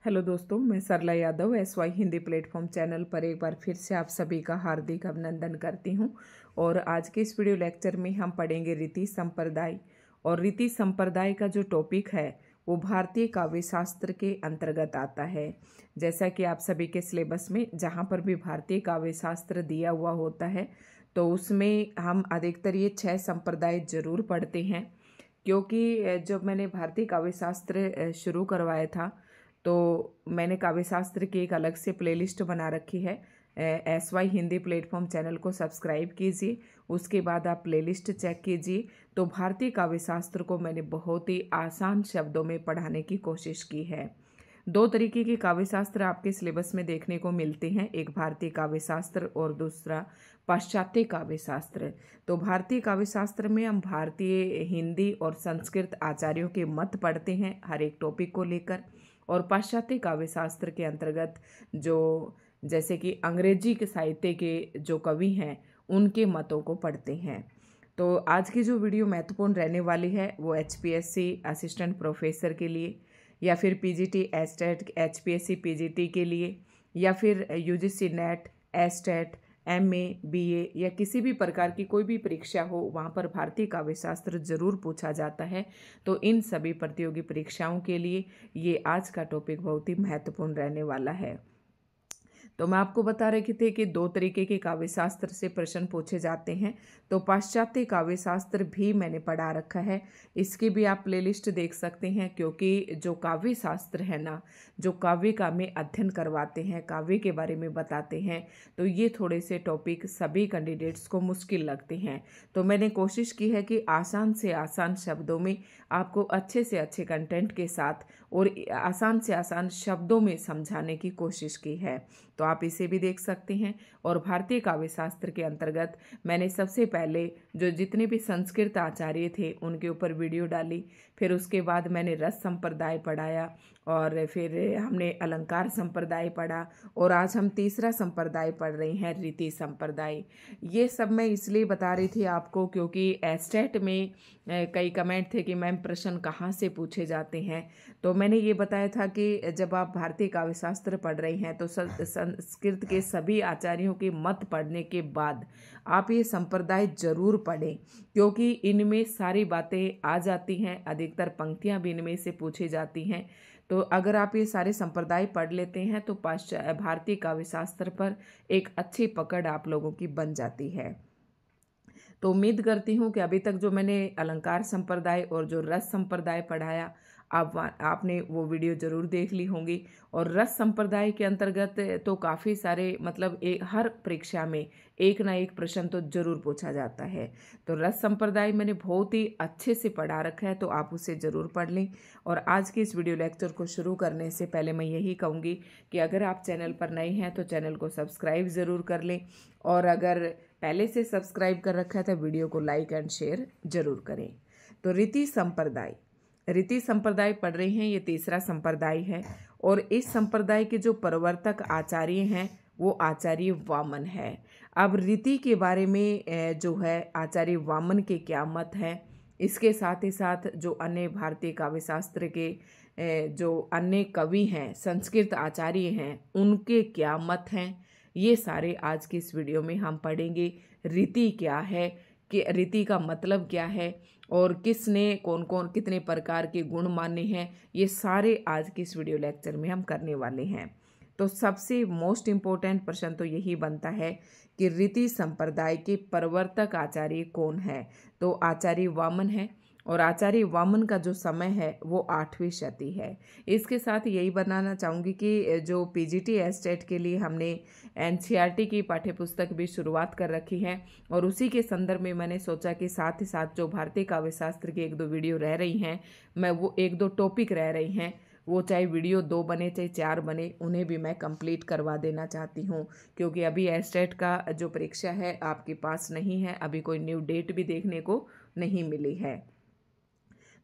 Hello दोस्तों, मैं Sarla Yadav SY Hindi platform channel पर एक बार फिर से आप सभी का हार्दिक अभिनंदन करती हूं। और आज के इस वीडियो लेक्चर में हम पढ़ेंगे रीति संप्रदाय। और रीति संप्रदाय का जो टॉपिक है वो भारतीय काव्य शास्त्र के अंतर्गत आता है। जैसा कि आप सभी के सिलेबस में जहाँ पर भी भारतीय काव्य शास्त्र दिया हुआ होता है तो उसमें हम अधिकतर ये 6 संप्रदाय जरूर पढ़ते हैं, क्योंकि जब मैंने भारतीय काव्य शास्त्र शुरू करवाया था तो मैंने काव्य शास्त्र की एक अलग से प्लेलिस्ट बना रखी है। SY हिंदी प्लेटफॉर्म चैनल को सब्सक्राइब कीजिए, उसके बाद आप प्लेलिस्ट चेक कीजिए। तो भारतीय काव्य शास्त्र को मैंने बहुत ही आसान शब्दों में पढ़ाने की कोशिश की है। 2 तरीके के काव्य शास्त्र आपके सिलेबस में देखने को मिलते हैं, एक भारतीय काव्य शास्त्र और दूसरा पाश्चात्य काव्य शास्त्र। तो भारतीय काव्य शास्त्र में हम भारतीय, हिंदी और संस्कृत आचार्यों के मत पढ़ते हैं हर एक टॉपिक को लेकर। और पाश्चात्य काव्य शास्त्र के अंतर्गत जो जैसे कि अंग्रेजी के साहित्य के जो कवि हैं उनके मतों को पढ़ते हैं। तो आज की जो वीडियो महत्वपूर्ण रहने वाली है वो HPSC असिस्टेंट प्रोफेसर के लिए, या फिर PGT एस्टेट HPSC PGT के लिए, या फिर UGC net estate MA BA या किसी भी प्रकार की कोई भी परीक्षा हो वहाँ पर भारतीय काव्य शास्त्र जरूर पूछा जाता है। तो इन सभी प्रतियोगी परीक्षाओं के लिए ये आज का टॉपिक बहुत ही महत्वपूर्ण रहने वाला है। तो मैं आपको बता रही थी कि 2 तरीके के काव्य शास्त्र से प्रश्न पूछे जाते हैं। तो पाश्चात्य काव्य शास्त्र भी मैंने पढ़ा रखा है, इसकी भी आप प्लेलिस्ट देख सकते हैं, क्योंकि जो काव्य शास्त्र है ना, जो काव्य का में अध्ययन करवाते हैं, काव्य के बारे में बताते हैं, तो ये थोड़े से टॉपिक सभी कैंडिडेट्स को मुश्किल लगते हैं। तो मैंने कोशिश की है कि आसान से आसान शब्दों में आपको अच्छे से अच्छे कंटेंट के साथ और आसान से आसान शब्दों में समझाने की कोशिश की है। तो आप इसे भी देख सकते हैं। और भारतीय काव्य शास्त्र के अंतर्गत मैंने सबसे पहले जो जितने भी संस्कृत आचार्य थे उनके ऊपर वीडियो डाली, फिर उसके बाद मैंने रस संप्रदाय पढ़ाया, और फिर हमने अलंकार संप्रदाय पढ़ा, और आज हम तीसरा संप्रदाय पढ़ रहे हैं रीति संप्रदाय। ये सब मैं इसलिए बता रही थी आपको क्योंकि एस्टेट में कई कमेंट थे कि मैम प्रश्न कहाँ से पूछे जाते हैं। तो मैंने ये बताया था कि जब आप भारतीय काव्य शास्त्र पढ़ रहे हैं तो संस्कृत के सभी आचार्यों के मत पढ़ने के बाद आप ये संप्रदाय जरूर पढ़ें, क्योंकि इनमें सारी बातें आ जाती हैं, अधिकतर पंक्तियां भी इनमें से पूछी जाती हैं। तो अगर आप ये सारे संप्रदाय पढ़ लेते हैं तो भारतीय काव्य शास्त्र पर एक अच्छी पकड़ आप लोगों की बन जाती है। तो उम्मीद करती हूँ कि अभी तक जो मैंने अलंकार संप्रदाय और जो रस संप्रदाय पढ़ाया आपने वो वीडियो जरूर देख ली होंगी। और रस संप्रदाय के अंतर्गत तो काफ़ी सारे मतलब हर परीक्षा में एक ना एक प्रश्न तो जरूर पूछा जाता है। तो रस संप्रदाय मैंने बहुत ही अच्छे से पढ़ा रखा है, तो आप उसे ज़रूर पढ़ लें। और आज के इस वीडियो लेक्चर को शुरू करने से पहले मैं यही कहूँगी कि अगर आप चैनल पर नए हैं तो चैनल को सब्सक्राइब ज़रूर कर लें, और अगर पहले से सब्सक्राइब कर रखा है तो वीडियो को लाइक एंड शेयर जरूर करें। तो रीति संप्रदाय पढ़ रहे हैं, ये तीसरा संप्रदाय है। और इस संप्रदाय के जो प्रवर्तक आचार्य हैं वो आचार्य वामन है। अब रीति के बारे में जो है आचार्य वामन के क्या मत हैं, इसके साथ ही साथ जो अन्य भारतीय काव्य शास्त्र के जो अन्य कवि हैं, संस्कृत आचार्य हैं, उनके क्या मत हैं, ये सारे आज की इस वीडियो में हम पढ़ेंगे। रीति क्या है, कि रीति का मतलब क्या है, और किसने कौन कौन कितने प्रकार के गुण माने हैं, ये सारे आज की इस वीडियो लेक्चर में हम करने वाले हैं। तो सबसे मोस्ट इम्पोर्टेंट प्रश्न तो यही बनता है कि रीति संप्रदाय के प्रवर्तक आचार्य कौन है। तो आचार्य वामन है, और आचार्य वामन का जो समय है वो 8वीं शती है। इसके साथ यही बताना चाहूँगी कि जो PGT एस्टेट के लिए हमने NCERT की पाठ्यपुस्तक भी शुरुआत कर रखी है, और उसी के संदर्भ में मैंने सोचा कि साथ ही साथ जो भारतीय काव्य शास्त्र की 1-2 वीडियो रह रही हैं, मैं वो 1-2 टॉपिक रह रही हैं, वो चाहे वीडियो 2 बने चाहे 4 बने, उन्हें भी मैं कंप्लीट करवा देना चाहती हूँ। क्योंकि अभी एस्टेट का जो परीक्षा है आपके पास नहीं है, अभी कोई न्यू डेट भी देखने को नहीं मिली है।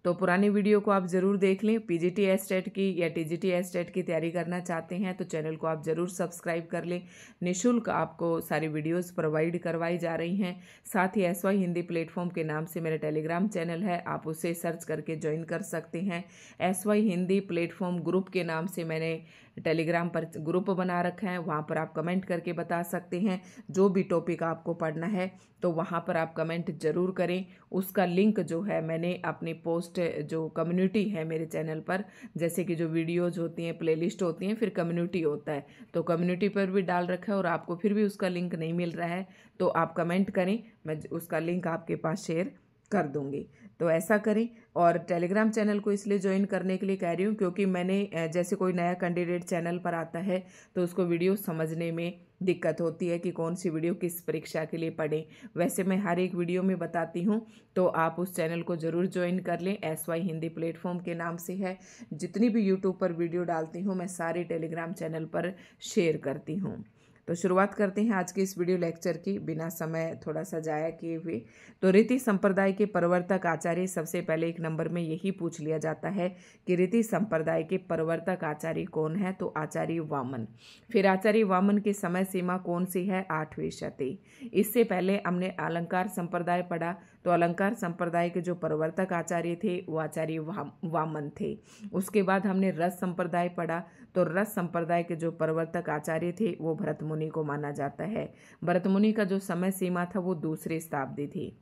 तो पुरानी वीडियो को आप ज़रूर देख लें। पीजीटी एस्टेट की या टीजीटी एस्टेट की तैयारी करना चाहते हैं तो चैनल को आप ज़रूर सब्सक्राइब कर लें। निःशुल्क आपको सारी वीडियोस प्रोवाइड करवाई जा रही हैं। साथ ही एसवाई हिंदी प्लेटफॉर्म के नाम से मेरा टेलीग्राम चैनल है, आप उसे सर्च करके ज्वाइन कर सकते हैं। एसवाई हिंदी प्लेटफॉर्म ग्रुप के नाम से मैंने टेलीग्राम पर ग्रुप बना रखा है, वहाँ पर आप कमेंट करके बता सकते हैं जो भी टॉपिक आपको पढ़ना है, तो वहाँ पर आप कमेंट ज़रूर करें। उसका लिंक जो है मैंने अपनी पोस्ट जो कम्युनिटी है मेरे चैनल पर, जैसे कि जो वीडियोज होती हैं, प्लेलिस्ट होती हैं, फिर कम्युनिटी होता है, तो कम्युनिटी पर भी डाल रखा है और आपको फिर भी उसका लिंक नहीं मिल रहा है तो आप कमेंट करें, मैं उसका लिंक आपके पास शेयर कर दूंगी। तो ऐसा करें। और टेलीग्राम चैनल को इसलिए ज्वाइन करने के लिए कह रही हूँ क्योंकि मैंने जैसे कोई नया कैंडिडेट चैनल पर आता है तो उसको वीडियो समझने में दिक्कत होती है कि कौन सी वीडियो किस परीक्षा के लिए पढ़ें। वैसे मैं हर एक वीडियो में बताती हूँ, तो आप उस चैनल को ज़रूर ज्वाइन कर लें। एसवाई हिंदी प्लेटफॉर्म के नाम से है। जितनी भी यूट्यूब पर वीडियो डालती हूँ मैं सारी टेलीग्राम चैनल पर शेयर करती हूँ। तो शुरुआत करते हैं आज के इस वीडियो लेक्चर की बिना समय थोड़ा सा जाया किए हुए। तो रीति संप्रदाय के प्रवर्तक आचार्य, सबसे पहले एक नंबर में यही पूछ लिया जाता है कि रीति संप्रदाय के प्रवर्तक आचार्य कौन है, तो आचार्य वामन। फिर आचार्य वामन की समय सीमा कौन सी है, 8वीं शती। इससे पहले हमने अलंकार संप्रदाय पढ़ा, तो अलंकार संप्रदाय के जो प्रवर्तक आचार्य थे वो आचार्य वामन थे। उसके बाद हमने रस संप्रदाय पढ़ा, तो रस संप्रदाय के जो प्रवर्तक आचार्य थे वो भरत मुनि को माना जाता है। भरत मुनि का जो समय सीमा था वो 2री शताब्दी थी।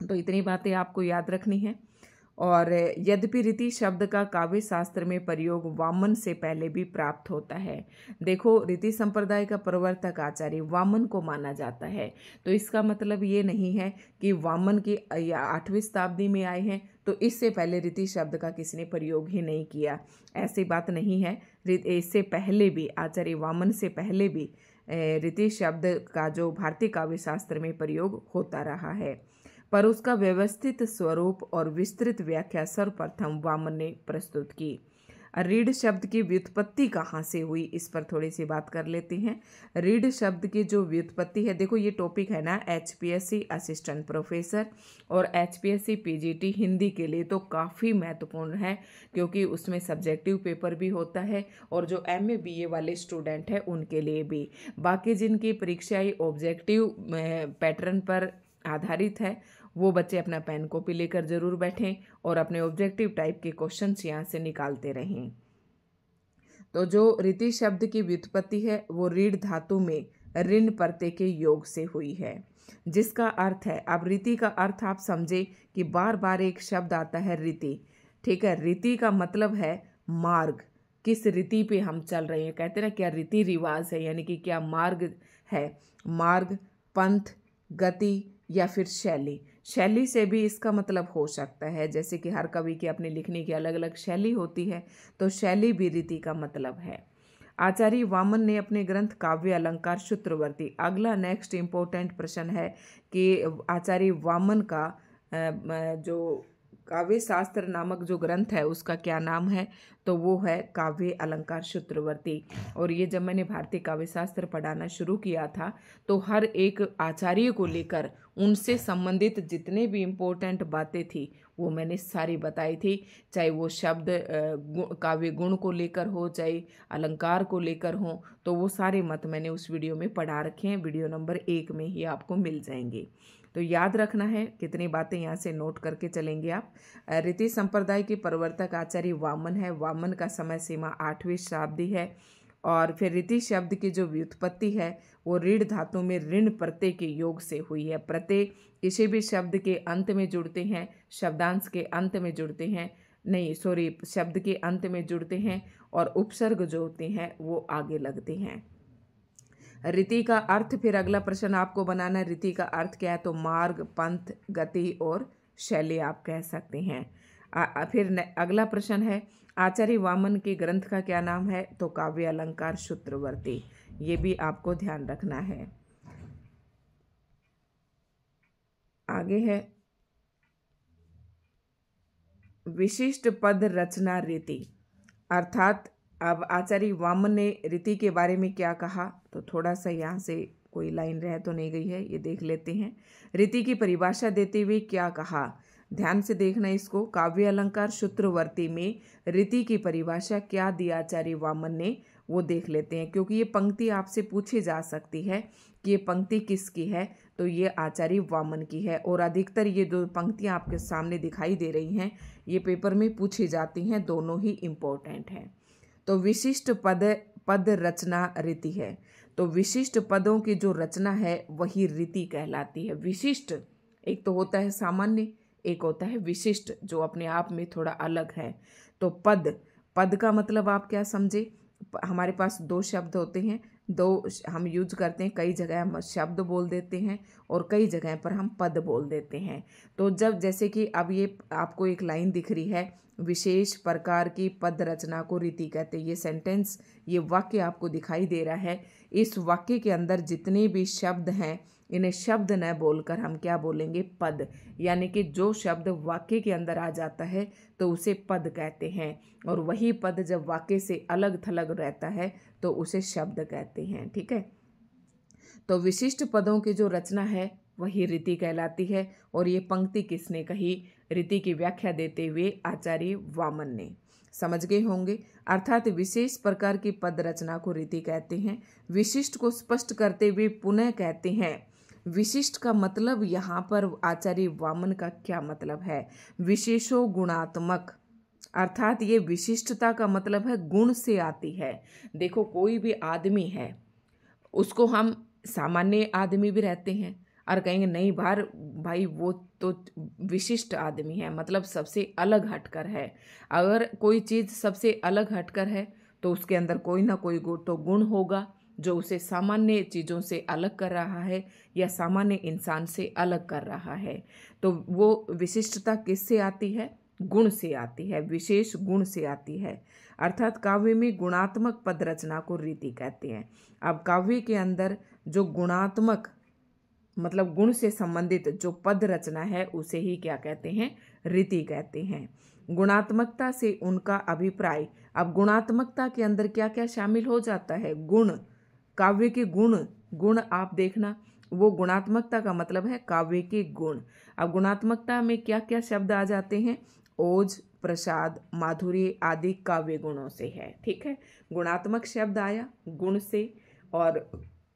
तो इतनी बातें आपको याद रखनी है। और यद्यपि रीति शब्द का काव्य शास्त्र में प्रयोग वामन से पहले भी प्राप्त होता है। देखो, रीति संप्रदाय का प्रवर्तक आचार्य वामन को माना जाता है, तो इसका मतलब ये नहीं है कि वामन की 8वीं शताब्दी में आए हैं तो इससे पहले रीति शब्द का किसी ने प्रयोग ही नहीं किया, ऐसी बात नहीं है। इससे पहले भी, आचार्य वामन से पहले भी रीति शब्द का जो भारतीय काव्य शास्त्र में प्रयोग होता रहा है, पर उसका व्यवस्थित स्वरूप और विस्तृत व्याख्या सर्वप्रथम वामन ने प्रस्तुत की। रीढ़ शब्द की व्युत्पत्ति कहाँ से हुई, इस पर थोड़ी सी बात कर लेते हैं। रीढ़ शब्द की जो व्युत्पत्ति है, देखो ये टॉपिक है ना HPSC असिस्टेंट प्रोफेसर और HPSC PGT हिंदी के लिए तो काफ़ी महत्वपूर्ण है, क्योंकि उसमें सब्जेक्टिव पेपर भी होता है और जो MA BA वाले स्टूडेंट हैं उनके लिए भी। बाकी जिनकी परीक्षाएं ऑब्जेक्टिव पैटर्न पर आधारित है वो बच्चे अपना पेन कॉपी लेकर जरूर बैठें और अपने ऑब्जेक्टिव टाइप के क्वेश्चंस यहाँ से निकालते रहें। तो जो रीति शब्द की व्युत्पत्ति है वो रीढ़ धातु में ऋण प्रत्यय के योग से हुई है, जिसका अर्थ है, अब रीति का अर्थ आप समझे कि बार बार एक शब्द आता है रीति, ठीक है। रीति का मतलब है मार्ग, किस रीति पे हम चल रहे हैं, कहते ना क्या रीति रिवाज है, यानी कि क्या मार्ग है, मार्ग, पंथ, गति या फिर शैली। शैली से भी इसका मतलब हो सकता है, जैसे कि हर कवि की अपनी लिखने की अलग अलग शैली होती है, तो शैली भी रीति का मतलब है। आचार्य वामन ने अपने ग्रंथ काव्य अलंकार सूत्रवर्ती, अगला नेक्स्ट इम्पोर्टेंट प्रश्न है कि आचार्य वामन का जो काव्य शास्त्र नामक जो ग्रंथ है उसका क्या नाम है, तो वो है काव्य अलंकार सूत्रवर्ती। और ये जब मैंने भारतीय काव्य शास्त्र पढ़ाना शुरू किया था तो हर एक आचार्य को लेकर उनसे संबंधित जितने भी इम्पोर्टेंट बातें थी वो मैंने सारी बताई थी, चाहे वो शब्द काव्य गुण को लेकर हो, चाहे अलंकार को लेकर हो, तो वो सारे मत मैंने उस वीडियो में पढ़ा रखे हैं। वीडियो नंबर 1 में ही आपको मिल जाएंगे, तो याद रखना है, कितनी बातें यहाँ से नोट करके चलेंगे आप। रीति संप्रदाय के प्रवर्तक आचार्य वामन है। वामन का समय सीमा 8वीं शताब्दी है। और फिर रीति शब्द की जो व्युत्पत्ति है वो ऋण धातु में ऋण प्रत्यय के योग से हुई है। प्रत्यय किसी भी शब्द के अंत में जुड़ते हैं, शब्दांश के अंत में जुड़ते हैं, नहीं सॉरी, शब्द के अंत में जुड़ते हैं और उपसर्ग जो होते हैं वो आगे लगते हैं। रीति का अर्थ, फिर अगला प्रश्न आपको बनाना है, रीति का अर्थ क्या है, तो मार्ग, पंथ, गति और शैली आप कह सकते हैं। फिर अगला प्रश्न है, आचार्य वामन के ग्रंथ का क्या नाम है, तो काव्य अलंकार सूत्रवर्ती। ये भी आपको ध्यान रखना है। आगे है विशिष्ट पद रचना रीति, अर्थात अब आचार्य वामन ने रीति के बारे में क्या कहा, तो थोड़ा सा यहाँ से कोई लाइन रह तो नहीं गई है, ये देख लेते हैं। रीति की परिभाषा देते हुए क्या कहा, ध्यान से देखना इसको। काव्य अलंकार सूत्रवर्ती में रीति की परिभाषा क्या दी आचार्य वामन ने, वो देख लेते हैं, क्योंकि ये पंक्ति आपसे पूछी जा सकती है कि ये पंक्ति किसकी है, तो ये आचार्य वामन की है। और अधिकतर ये जो पंक्तियां आपके सामने दिखाई दे रही हैं ये पेपर में पूछी जाती हैं, दोनों ही इम्पोर्टेंट हैं। तो विशिष्ट पद रचना रीति है। तो विशिष्ट पदों की जो रचना है वही रीति कहलाती है। विशिष्ट एक तो होता है सामान्य, एक होता है विशिष्ट जो अपने आप में थोड़ा अलग है। तो पद का मतलब आप क्या समझे, हमारे पास दो शब्द होते हैं, दो हम यूज करते हैं, कई जगह हम शब्द बोल देते हैं और कई जगह पर हम पद बोल देते हैं। तो जब जैसे कि अब ये आपको एक लाइन दिख रही है, विशेष प्रकार की पद रचना को रीति कहते हैं। ये सेंटेंस, ये वाक्य आपको दिखाई दे रहा है। इस वाक्य के अंदर जितने भी शब्द हैं इन्हें शब्द न बोलकर हम क्या बोलेंगे, पद। यानी कि जो शब्द वाक्य के अंदर आ जाता है तो उसे पद कहते हैं, और वही पद जब वाक्य से अलग थलग रहता है तो उसे शब्द कहते हैं। ठीक है, तो विशिष्ट पदों की जो रचना है वही रीति कहलाती है। और ये पंक्ति किसने कही, रीति की व्याख्या देते हुए आचार्य वामन ने। समझ गए होंगे। अर्थात विशेष प्रकार की पद रचना को रीति कहते हैं। विशिष्ट को स्पष्ट करते हुए पुनः कहते हैं, विशिष्ट का मतलब यहाँ पर आचार्य वामन का क्या मतलब है, विशेषो गुणात्मक, अर्थात ये विशिष्टता का मतलब है गुण से आती है। देखो कोई भी आदमी है उसको हम सामान्य आदमी भी रहते हैं और कहेंगे नहीं भाई वो तो विशिष्ट आदमी है, मतलब सबसे अलग हटकर है। अगर कोई चीज़ सबसे अलग हटकर है तो उसके अंदर कोई ना कोई गुण होगा जो उसे सामान्य चीज़ों से अलग कर रहा है या सामान्य इंसान से अलग कर रहा है। तो वो विशिष्टता किससे आती है, गुण से आती है, विशेष गुण से आती है। अर्थात काव्य में गुणात्मक पद रचना को रीति कहते हैं। अब काव्य के अंदर जो गुणात्मक मतलब गुण से संबंधित जो पद रचना है उसे ही क्या कहते हैं, रीति कहते हैं। गुणात्मकता से उनका अभिप्राय। अब गुणात्मकता के अंदर क्या क्या शामिल हो जाता है, गुण, काव्य के गुण आप देखना, वो गुणात्मकता का मतलब है काव्य के गुण। अब गुणात्मकता में क्या क्या शब्द आ जाते हैं, ओज, प्रसाद, माधुर्य आदि काव्य गुणों से है। ठीक है, गुणात्मक शब्द आया गुण से। और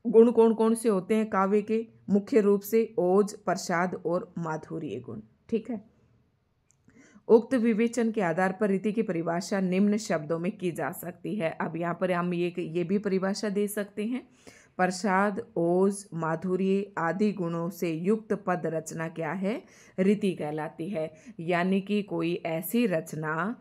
गुण कौन कौन से होते हैं काव्य के, मुख्य रूप से ओज, प्रसाद और माधुर्य गुण। ठीक है, उक्त विवेचन के आधार पर रीति की परिभाषा निम्न शब्दों में की जा सकती है। अब यहाँ पर हम ये भी परिभाषा दे सकते हैं, प्रसाद, ओज, माधुर्य आदि गुणों से युक्त पद रचना क्या है, रीति कहलाती है। यानी कि कोई ऐसी रचना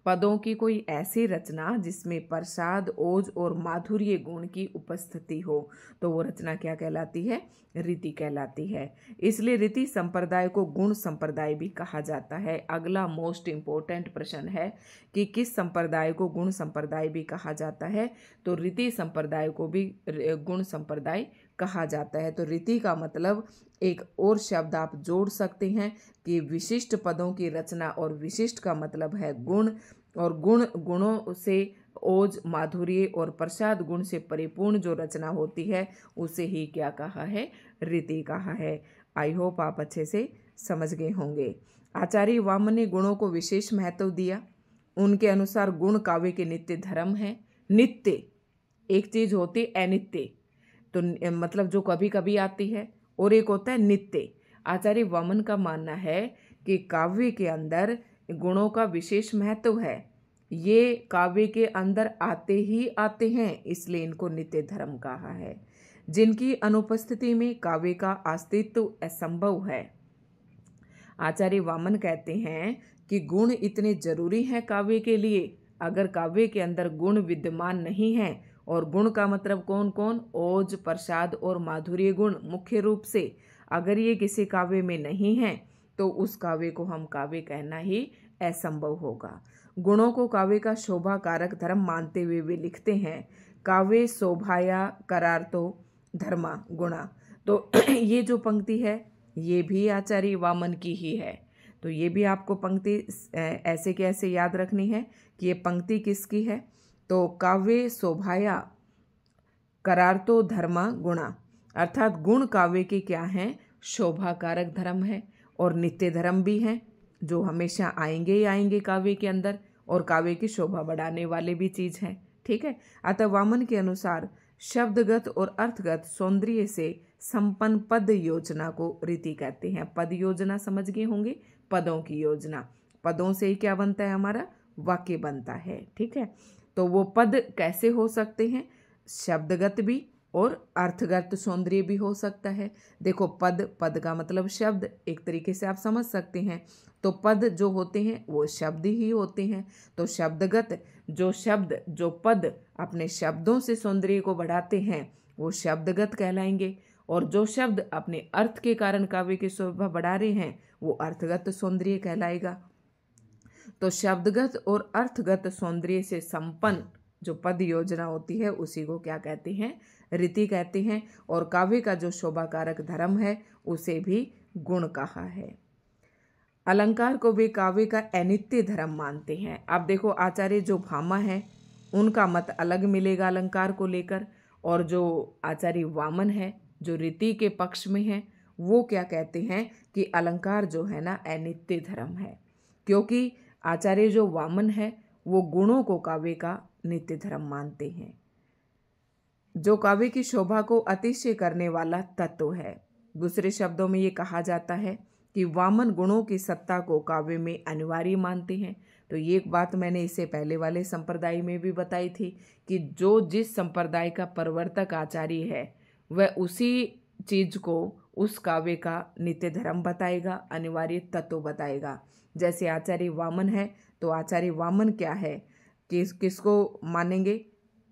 पदों की कोई ऐसी रचना जिसमें प्रसाद, ओज और माधुर्य गुण की उपस्थिति हो तो वो रचना क्या कहलाती है, रीति कहलाती है। इसलिए रीति संप्रदाय को गुण संप्रदाय भी कहा जाता है। अगला मोस्ट इम्पोर्टेंट प्रश्न है कि किस संप्रदाय को गुण संप्रदाय भी कहा जाता है, तो रीति संप्रदाय को भी गुण संप्रदाय कहा जाता है। तो रीति का मतलब एक और शब्द आप जोड़ सकते हैं कि विशिष्ट पदों की रचना, और विशिष्ट का मतलब है गुण, और गुणों से ओज, माधुर्य और प्रसाद गुण से परिपूर्ण जो रचना होती है उसे ही क्या कहा है, रीति कहा है। आई होप आप अच्छे से समझ गए होंगे। आचार्य वामन ने गुणों को विशेष महत्व दिया। उनके अनुसार गुण काव्य के नित्य धर्म है। नित्य एक चीज होती अनित्य, तो मतलब जो कभी कभी आती है, और एक होता है नित्य। आचार्य वामन का मानना है कि काव्य के अंदर गुणों का विशेष महत्व है, ये काव्य के अंदर आते ही आते हैं, इसलिए इनको नित्य धर्म कहा है, जिनकी अनुपस्थिति में काव्य का अस्तित्व असंभव है। आचार्य वामन कहते हैं कि गुण इतने जरूरी हैं काव्य के लिए। अगर काव्य के अंदर गुण विद्यमान नहीं है, और गुण का मतलब कौन कौन, ओज, प्रसाद और माधुर्य गुण मुख्य रूप से, अगर ये किसी काव्य में नहीं है तो उस काव्य को हम काव्य कहना ही असंभव होगा। गुणों को काव्य का शोभा कारक धर्म मानते हुए वे लिखते हैं, काव्य शोभाया करार्तो धर्मा गुणा। तो ये जो पंक्ति है ये भी आचार्य वामन की ही है। तो ये भी आपको पंक्ति ऐसे के ऐसे याद रखनी है कि ये पंक्ति किसकी है। तो काव्य शोभाया करार्तो धर्मा गुणा, अर्थात गुण काव्य के क्या हैं, शोभा कारक धर्म है, और नित्य धर्म भी हैं जो हमेशा आएंगे ही आएंगे काव्य के अंदर, और काव्य की शोभा बढ़ाने वाले भी चीज हैं। ठीक है, अतः वामन के अनुसार शब्दगत और अर्थगत सौंदर्य से संपन्न पद योजना को रीति कहते हैं। पद योजना समझ गए होंगे, पदों की योजना। पदों से ही क्या बनता है, हमारा वाक्य बनता है। ठीक है, तो वो पद कैसे हो सकते हैं, शब्दगत भी और अर्थगत सौंदर्य भी हो सकता है। देखो पद का मतलब शब्द, एक तरीके से आप समझ सकते हैं। तो पद जो होते हैं वो शब्द ही होते हैं। तो शब्दगत जो पद अपने शब्दों से सौंदर्य को बढ़ाते हैं वो शब्दगत कहलाएंगे, और जो शब्द अपने अर्थ के कारण काव्य की शोभा बढ़ा रहे हैं वो अर्थगत सौंदर्य कहलाएगा। तो शब्दगत और अर्थगत सौंदर्य से संपन्न जो पद योजना होती है उसी को क्या कहते हैं, रीति कहते हैं। और काव्य का जो शोभाकारक धर्म है उसे भी गुण कहा है। अलंकार को वे काव्य का अनित्य धर्म मानते हैं। अब देखो आचार्य जो भामा है उनका मत अलग मिलेगा अलंकार को लेकर, और जो आचार्य वामन है जो रीति के पक्ष में है वो क्या कहते हैं कि अलंकार जो है ना अनित्य धर्म है, क्योंकि आचार्य जो वामन है वो गुणों को काव्य का नित्य धर्म मानते हैं, जो काव्य की शोभा को अतिशय करने वाला तत्व है। दूसरे शब्दों में ये कहा जाता है कि वामन गुणों की सत्ता को काव्य में अनिवार्य मानते हैं। तो ये एक बात मैंने इससे पहले वाले संप्रदाय में भी बताई थी कि जो जिस संप्रदाय का प्रवर्तक आचार्य है वह उसी चीज को उस काव्य का नित्य धर्म बताएगा, अनिवार्य तत्व बताएगा। जैसे आचार्य वामन है तो आचार्य वामन क्या है कि किसको मानेंगे,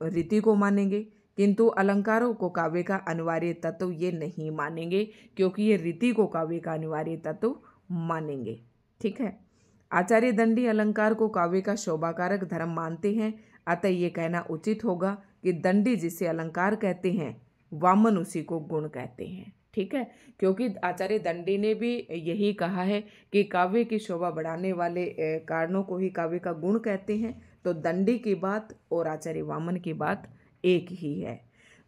रीति को मानेंगे, किंतु अलंकारों को काव्य का अनिवार्य तत्व ये नहीं मानेंगे, क्योंकि ये रीति को काव्य का अनिवार्य तत्व मानेंगे। ठीक है, आचार्य दंडी अलंकार को काव्य का शोभाकारक धर्म मानते हैं। अतः ये कहना उचित होगा कि दंडी जिसे अलंकार कहते हैं वामन उसी को गुण कहते हैं। ठीक है, क्योंकि आचार्य दंडी ने भी यही कहा है कि काव्य की शोभा बढ़ाने वाले कारणों को ही काव्य का गुण कहते हैं। तो दंडी की बात और आचार्य वामन की बात एक ही है।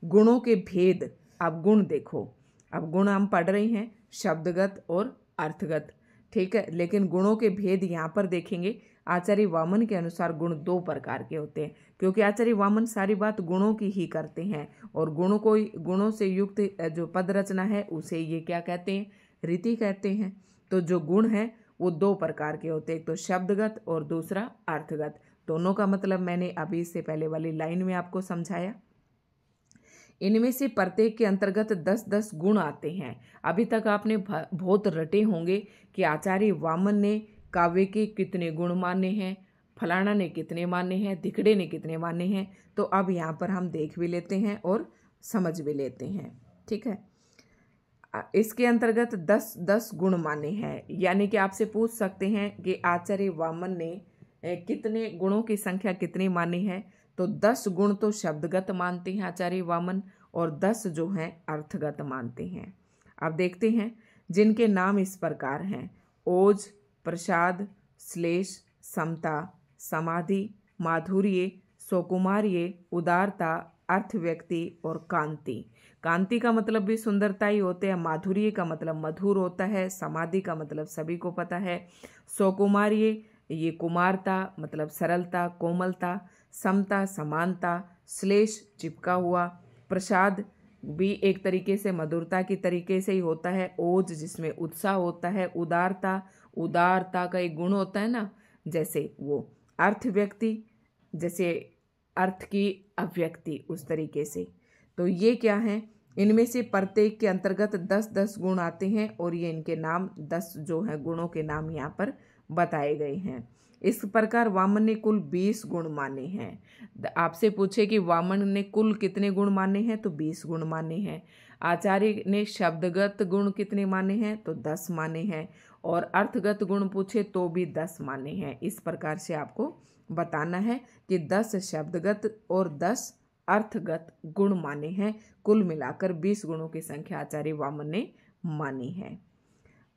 गुणों के भेद, अब गुण देखो, अब गुण हम पढ़ रहे हैं शब्दगत और अर्थगत। ठीक है, लेकिन गुणों के भेद यहाँ पर देखेंगे। आचार्य वामन के अनुसार गुण दो प्रकार के होते हैं, क्योंकि आचार्य वामन सारी बात गुणों की ही करते हैं, और गुणों से युक्त जो पद रचना है उसे ये क्या कहते हैं, रीति कहते हैं। तो जो गुण है वो दो प्रकार के होते हैं, एक तो शब्दगत और दूसरा अर्थगत। दोनों का मतलब मैंने अभी इससे पहले वाली लाइन में आपको समझाया। इनमें से प्रत्येक के अंतर्गत 10-10 गुण आते हैं। अभी तक आपने बहुत रटे होंगे कि आचार्य वामन ने काव्य के कितने गुण माने हैं, फलाना ने कितने माने हैं, धिकड़े ने कितने माने हैं। तो अब यहाँ पर हम देख भी लेते हैं और समझ भी लेते हैं। ठीक है, इसके अंतर्गत 10-10 गुण माने हैं, यानी कि आपसे पूछ सकते हैं कि आचार्य वामन ने कितने गुणों की संख्या कितनी मानी है। तो 10 गुण तो शब्दगत मानते हैं आचार्य वामन, और 10 जो हैं अर्थगत मानते हैं। अब देखते हैं जिनके नाम इस प्रकार हैं: ओज, प्रसाद, श्लेष, समता, समाधि, माधुर्य, सौकुमार्य, उदारता, अर्थव्यक्ति और कांति। कांति का मतलब भी सुंदरता ही होते हैं, माधुर्य का मतलब मधुर होता है, समाधि का मतलब सभी को पता है, सौकुमार्य ये कुमारता मतलब सरलता, कोमलता, समता समानता, श्लेष चिपका हुआ, प्रसाद भी एक तरीके से मधुरता की तरीके से ही होता है, ओज जिसमें उत्साह होता है, उदारता का एक गुण होता है ना, जैसे वो, अर्थव्यक्ति जैसे अर्थ की अव्यक्ति उस तरीके से। तो ये क्या है, इनमें से प्रत्येक के अंतर्गत 10-10 गुण आते हैं, और ये इनके नाम 10 जो हैं गुणों के नाम यहाँ पर बताए गए हैं। इस प्रकार वामन ने कुल 20 गुण माने हैं। आपसे पूछे कि वामन ने कुल कितने गुण माने हैं, तो 20 गुण माने हैं। आचार्य ने शब्दगत गुण कितने माने हैं, तो 10 माने हैं, और अर्थगत गुण पूछे तो भी 10 माने हैं। इस प्रकार से आपको बताना है कि 10 शब्दगत और 10 अर्थगत गुण माने हैं। कुल मिलाकर 20 गुणों की संख्या आचार्य वामन ने मानी है।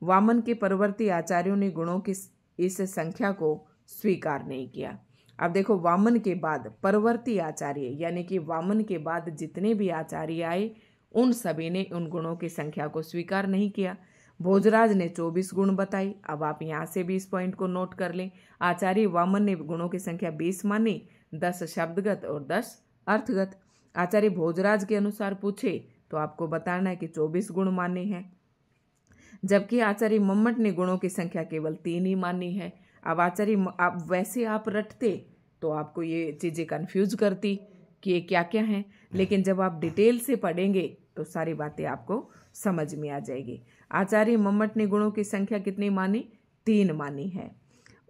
वामन के परवर्ती आचार्यों ने गुणों की इस संख्या को स्वीकार नहीं किया। अब देखो, वामन के बाद परवर्ती आचार्य यानी कि वामन के बाद जितने भी आचार्य आए उन सभी ने उन गुणों की संख्या को स्वीकार नहीं किया। भोजराज ने 24 गुण बताई। अब आप यहाँ से भी इस पॉइंट को नोट कर लें। आचार्य वामन ने गुणों की संख्या 20 मानी, 10 शब्दगत और 10 अर्थगत। आचार्य भोजराज के अनुसार पूछे तो आपको बताना है कि 24 गुण माने हैं, जबकि आचार्य मम्मट ने गुणों की संख्या केवल 3 ही मानी है। अब आप वैसे आप रटते तो आपको ये चीज़ें कंफ्यूज करती कि ये क्या क्या हैं, लेकिन जब आप डिटेल से पढ़ेंगे तो सारी बातें आपको समझ में आ जाएगी। आचार्य मम्मट ने गुणों की संख्या कितनी मानी? 3 मानी है।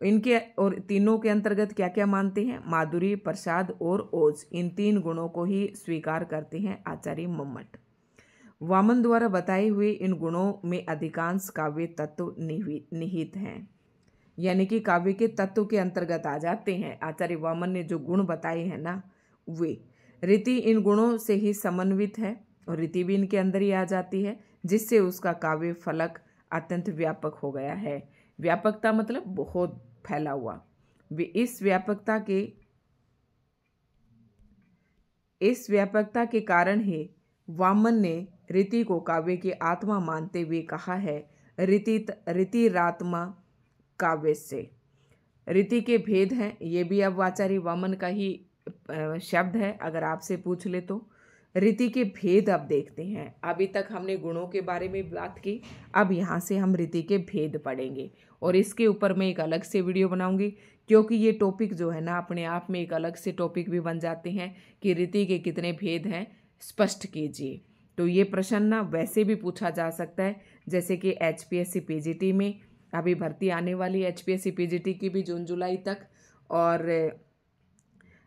इनके और तीनों के अंतर्गत क्या क्या मानते हैं? माधुरी, प्रसाद और ओज, इन 3 गुणों को ही स्वीकार करते हैं आचार्य मम्मट। वामन द्वारा बताए हुए इन गुणों में अधिकांश काव्य तत्व निहित हैं, यानी कि काव्य के तत्व के अंतर्गत आ जाते हैं। आचार्य वामन ने जो गुण बताए हैं ना, वे रीति इन गुणों से ही समन्वित है और रीति भी इनके अंदर ही आ जाती है, जिससे उसका काव्य फलक अत्यंत व्यापक हो गया है। व्यापकता मतलब बहुत फैला हुआ। इस व्यापकता के कारण ही वामन ने रीति को काव्य की आत्मा मानते हुए कहा है, रीतिरात्मा काव्य से। रीति के भेद हैं, ये भी अब आचार्य वामन का ही शब्द है। अगर आपसे पूछ ले तो रीति के भेद अब देखते हैं। अभी तक हमने गुणों के बारे में बात की, अब यहाँ से हम रीति के भेद पढ़ेंगे और इसके ऊपर मैं एक अलग से वीडियो बनाऊंगी, क्योंकि ये टॉपिक जो है ना अपने आप में एक अलग से टॉपिक भी बन जाते हैं कि रीति के कितने भेद हैं, स्पष्ट कीजिए। तो ये प्रश्न ना वैसे भी पूछा जा सकता है, जैसे कि HPSC PGT में अभी भर्ती आने वाली HPSC PGT की भी जून जुलाई तक, और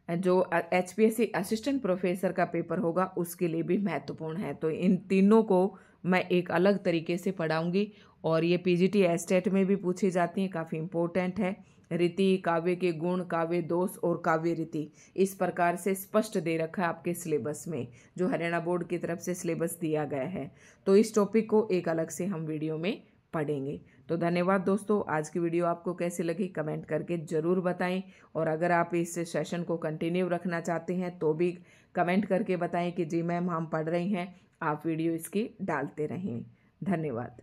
जो HPSC असिस्टेंट प्रोफेसर का पेपर होगा उसके लिए भी महत्वपूर्ण है। तो इन तीनों को मैं एक अलग तरीके से पढ़ाऊंगी और ये PGT एस्टेट में भी पूछी जाती हैं, काफ़ी इम्पोर्टेंट है। रीति, काव्य के गुण, काव्य दोष और काव्य रीति, इस प्रकार से स्पष्ट दे रखा है आपके सिलेबस में, जो हरियाणा बोर्ड की तरफ से सिलेबस दिया गया है। तो इस टॉपिक को एक अलग से हम वीडियो में पढ़ेंगे। तो धन्यवाद दोस्तों। आज की वीडियो आपको कैसी लगी कमेंट करके ज़रूर बताएं, और अगर आप इस सेशन को कंटिन्यू रखना चाहते हैं तो भी कमेंट करके बताएं कि जी मैम हम पढ़ रही हैं, आप वीडियो इसकी डालते रहें। धन्यवाद।